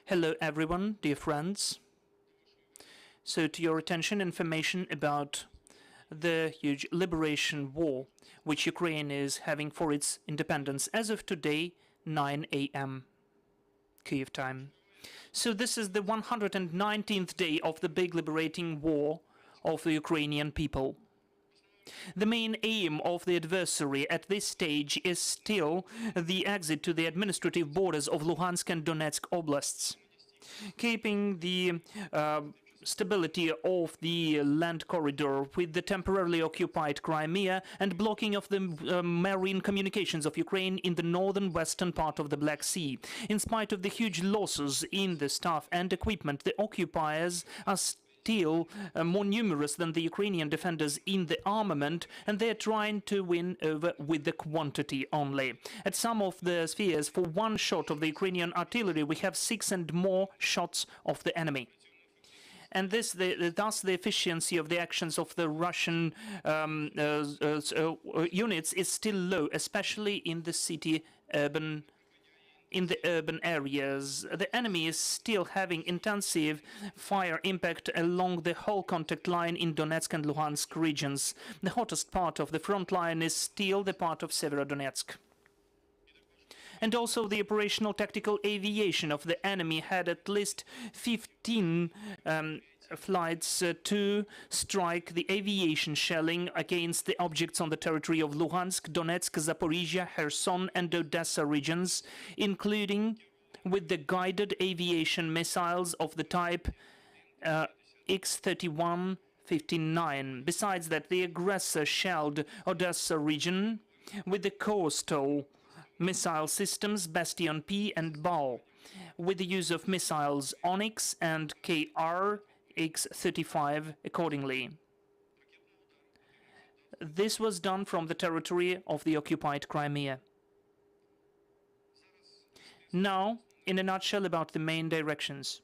Hello everyone, dear friends. So to your attention, information about the huge liberation war which Ukraine is having for its independence as of today, 9 a.m. Kyiv time. So this is the 119th day of the big liberating war of the Ukrainian people. The main aim of the adversary at this stage is still the exit to the administrative borders of Luhansk and Donetsk oblasts, keeping the stability of the land corridor with the temporarily occupied Crimea and blocking of the marine communications of Ukraine in the northern western part of the Black Sea. In spite of the huge losses in the staff and equipment, the occupiers are still more numerous than the Ukrainian defenders in the armament, and they are trying to win over with the quantity only. At some of the spheres, for one shot of the Ukrainian artillery, we have 6 and more shots of the enemy. And thus the efficiency of the actions of the Russian units is still low, especially in the urban areas. The enemy is still having intensive fire impact along the whole contact line in Donetsk and Luhansk regions. The hottest part of the front line is still the part of Severodonetsk. And also the operational tactical aviation of the enemy had at least 15 flights to strike the aviation shelling against the objects on the territory of Luhansk, Donetsk, Zaporizhia, Kherson and Odessa regions, including with the guided aviation missiles of the type X-31-59. Besides that, the aggressor shelled Odessa region with the coastal missile systems Bastion P and Bal, with the use of missiles Onyx and KR-X-35 accordingly. This was done from the territory of the occupied Crimea. Now, in a nutshell, about the main directions.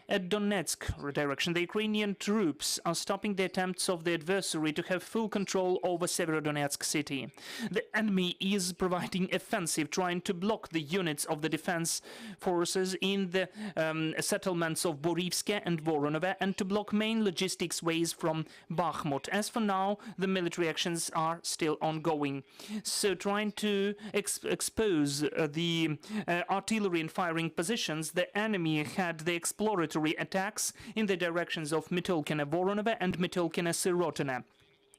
At Donetsk direction, the Ukrainian troops are stopping the attempts of the adversary to have full control over Severodonetsk city. The enemy is providing offensive, trying to block the units of the defense forces in the settlements of Borivske and Voronove and to block main logistics ways from Bakhmut. As for now, the military actions are still ongoing. So trying to expose the artillery and firing positions, the enemy had the exploratory attacks in the directions of Mytolkine-Voronove and Mytolkine-Sirotine.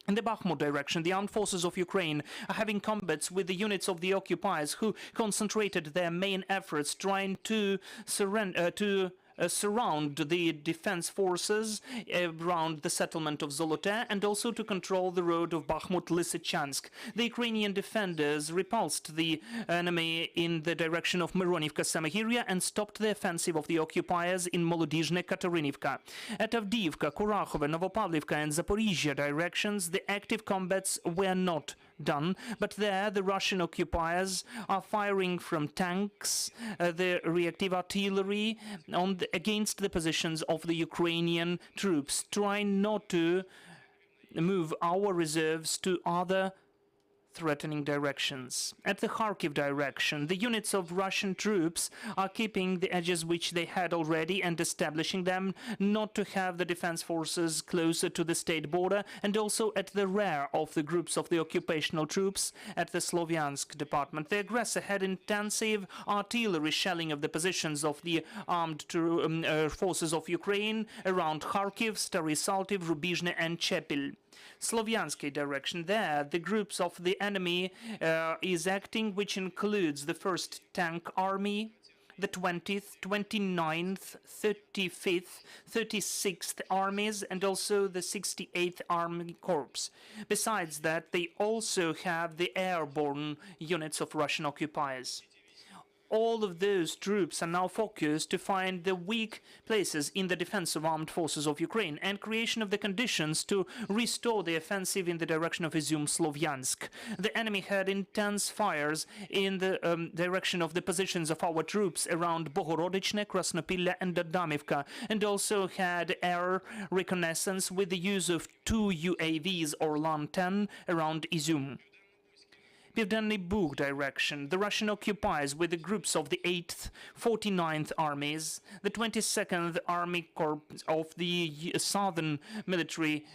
In the Bakhmut direction, the armed forces of Ukraine are having combats with the units of the occupiers who concentrated their main efforts trying to surround the defense forces around the settlement of Zolote and also to control the road of Bakhmut-Lysychansk. The Ukrainian defenders repulsed the enemy in the direction of Mironivka-Samogirya and stopped the offensive of the occupiers in Molodizhne-Katarinivka. At Avdiivka, Kurakhove, Novopavlivka and Zaporizhia directions, the active combats were not done, but there the Russian occupiers are firing from tanks, the reactive artillery against the positions of the Ukrainian troops, trying not to move our reserves to other threatening directions. At the Kharkiv direction, the units of Russian troops are keeping the edges which they had already and establishing them not to have the defense forces closer to the state border, and also at the rear of the groups of the occupational troops at the Slovyansk department. The aggressor had intensive artillery shelling of the positions of the armed forces of Ukraine around Kharkiv, Stary Saltiv, Rubizhne and Chepil. Slovyansky direction, there the groups of the enemy is acting, which includes the 1st Tank Army, the 20th, 29th, 35th, 36th Armies and also the 68th Army Corps. Besides that, they also have the airborne units of Russian occupiers. All of those troops are now focused to find the weak places in the defense of armed forces of Ukraine and creation of the conditions to restore the offensive in the direction of Izum-Slovyansk. The enemy had intense fires in the direction of the positions of our troops around Bohorodichne, Krasnopilla and Adamivka, and also had air reconnaissance with the use of 2 UAVs Orlan-10 around Izum. Pivdenny Bug direction, the Russian occupies with the groups of the 8th, 49th Armies, the 22nd Army Corps of the Southern Military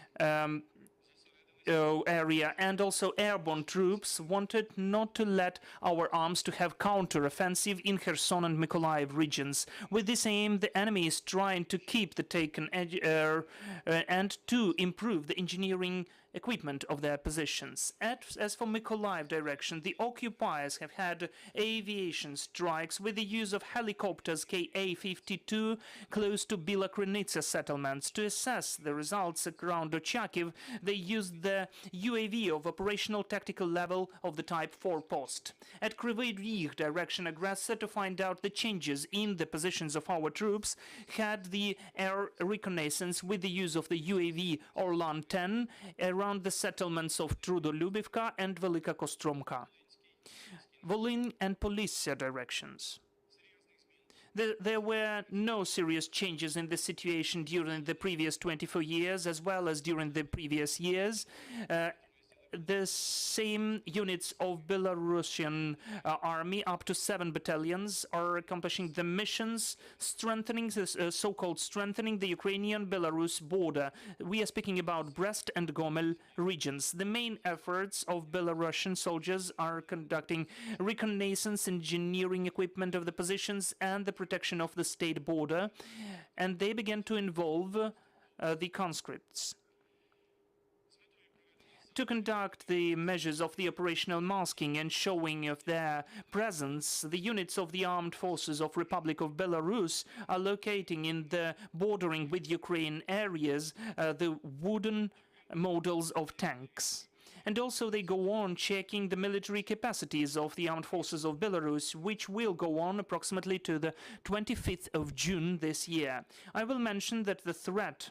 area, and also airborne troops wanted not to let our arms to have counter-offensive in Kherson and Mykolaiv regions. With this aim, the enemy is trying to keep the taken and to improve the engineering equipment of their positions. As for Mykolaiv direction, the occupiers have had aviation strikes with the use of helicopters Ka-52 close to Bilokrinitsa settlements. To assess the results around Kyiv, they used the UAV of operational tactical level of the type 4 post. At Kryvyi Rih direction, aggressor, to find out the changes in the positions of our troops, had the air reconnaissance with the use of the UAV Orlan 10 around the settlements of Trudolubivka and Velika Kostromka. Volyn and Polisia directions. There were no serious changes in the situation during the previous 24 years as well as during the previous years. The same units of Belarusian army, up to 7 battalions, are accomplishing the missions, strengthening so-called strengthening the Ukrainian-Belarus border. We are speaking about Brest and Gomel regions. The main efforts of Belarusian soldiers are conducting reconnaissance, engineering equipment of the positions, and the protection of the state border, and they began to involve the conscripts. To conduct the measures of the operational masking and showing of their presence, the units of the armed forces of Republic of Belarus are locating in the bordering with Ukraine areas the wooden models of tanks. And also they go on checking the military capacities of the armed forces of Belarus, which will go on approximately to the 25th of June this year. I will mention that the threat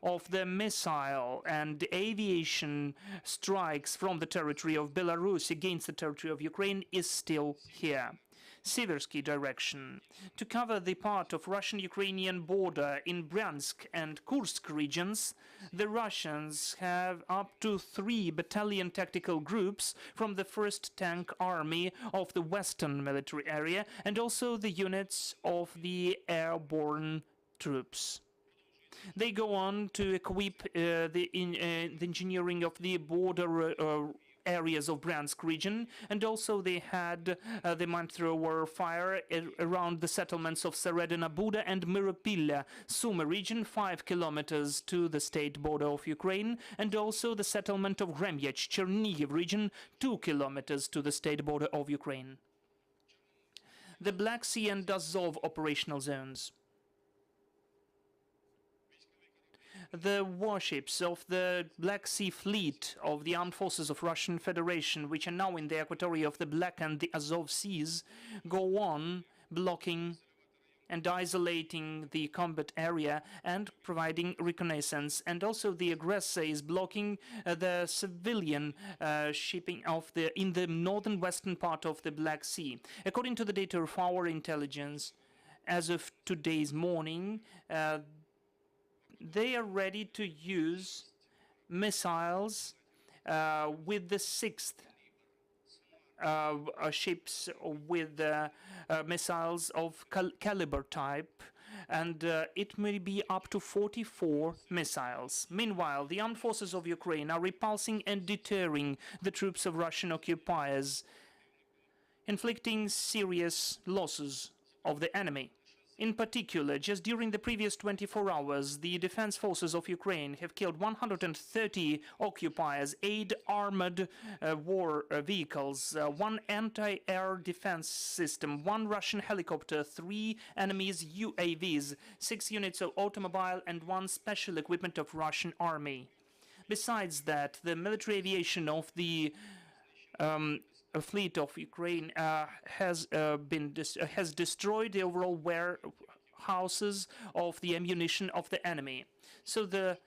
of the missile and aviation strikes from the territory of Belarus against the territory of Ukraine is still here. Siversky direction. To cover the part of Russian-Ukrainian border in Bryansk and Kursk regions, the Russians have up to 3 battalion tactical groups from the 1st Tank Army of the Western military area and also the units of the airborne troops. They go on to equip the engineering of the border areas of Bryansk region, and also they had the mine-thrower fire around the settlements of Seredina Buda and Myropilla, Sumy region, 5 kilometers to the state border of Ukraine, and also the settlement of Gremyach, Chernihiv region, 2 kilometers to the state border of Ukraine. The Black Sea and Azov operational zones. The warships of the Black Sea Fleet of the Armed Forces of Russian Federation, which are now in the equatory of the Black and the Azov Seas, go on blocking and isolating the combat area and providing reconnaissance. And also the aggressor is blocking the civilian shipping of in the northern western part of the Black Sea. According to the data of our intelligence, as of today's morning, they are ready to use missiles with the 6th ships with missiles of caliber type, and it may be up to 44 missiles. Meanwhile, the armed forces of Ukraine are repulsing and deterring the troops of Russian occupiers, inflicting serious losses of the enemy. In particular, just during the previous 24 hours, the defense forces of Ukraine have killed 130 occupiers, 8 armored war vehicles, 1 anti-air defense system, 1 Russian helicopter, 3 enemy's UAVs, 6 units of automobile, and 1 special equipment of Russian army. Besides that, the military aviation of the fleet of Ukraine has destroyed the overall warehouses of the ammunition of the enemy. So the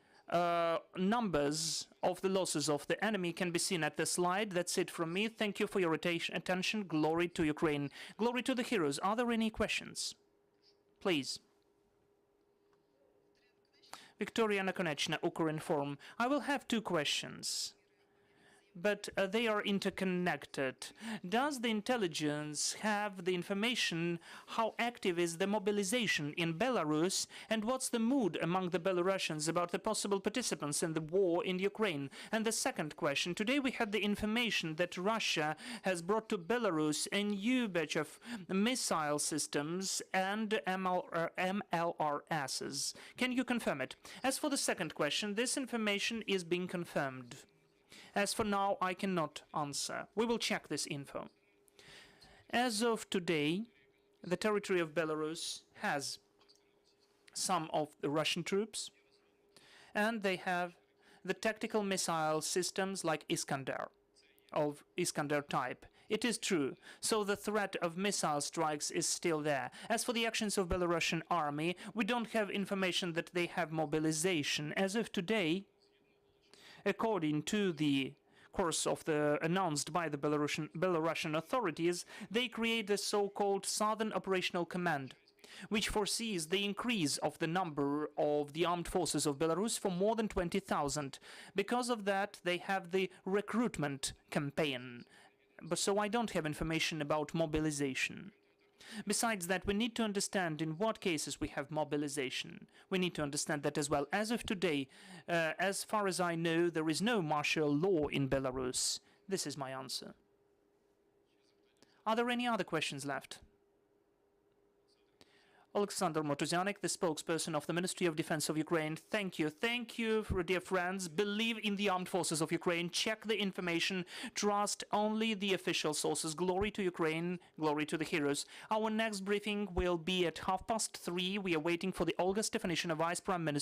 numbers of the losses of the enemy can be seen at the slide. That's it from me. Thank you for your attention. Glory to Ukraine. Glory to the heroes. Are there any questions? Please. Victoria Nakonechna, Ukrinform. I will have 2 questions. but they are interconnected. Does the intelligence have the information how active is the mobilization in Belarus, and what's the mood among the Belarusians about the possible participants in the war in Ukraine? And the second question, today we had the information that Russia has brought to Belarus a new batch of missile systems and MLRSs. Can you confirm it? As for the second question, this information is being confirmed. As for now, I cannot answer. We will check this info. As of today, the territory of Belarus has some of the Russian troops, and they have the tactical missile systems like Iskander, of Iskander type. It is true, so the threat of missile strikes is still there. As for the actions of Belarusian army, we don't have information that they have mobilization. As of today, according to the course of the announced by the Belarusian authorities, they create the so-called Southern Operational Command, which foresees the increase of the number of the armed forces of Belarus for more than 20,000. Because of that, they have the recruitment campaign. But so I don't have information about mobilization. Besides that, we need to understand in what cases we have mobilization. We need to understand that as well. As of today, as far as I know, there is no martial law in Belarus. This is my answer. Are there any other questions left? Oleksandr Motuzianyk, the spokesperson of the Ministry of Defense of Ukraine. Thank you. Thank you, dear friends. Believe in the armed forces of Ukraine. Check the information. Trust only the official sources. Glory to Ukraine. Glory to the heroes. Our next briefing will be at 3:30. We are waiting for the Olga Stefanishyna, Vice Prime Minister.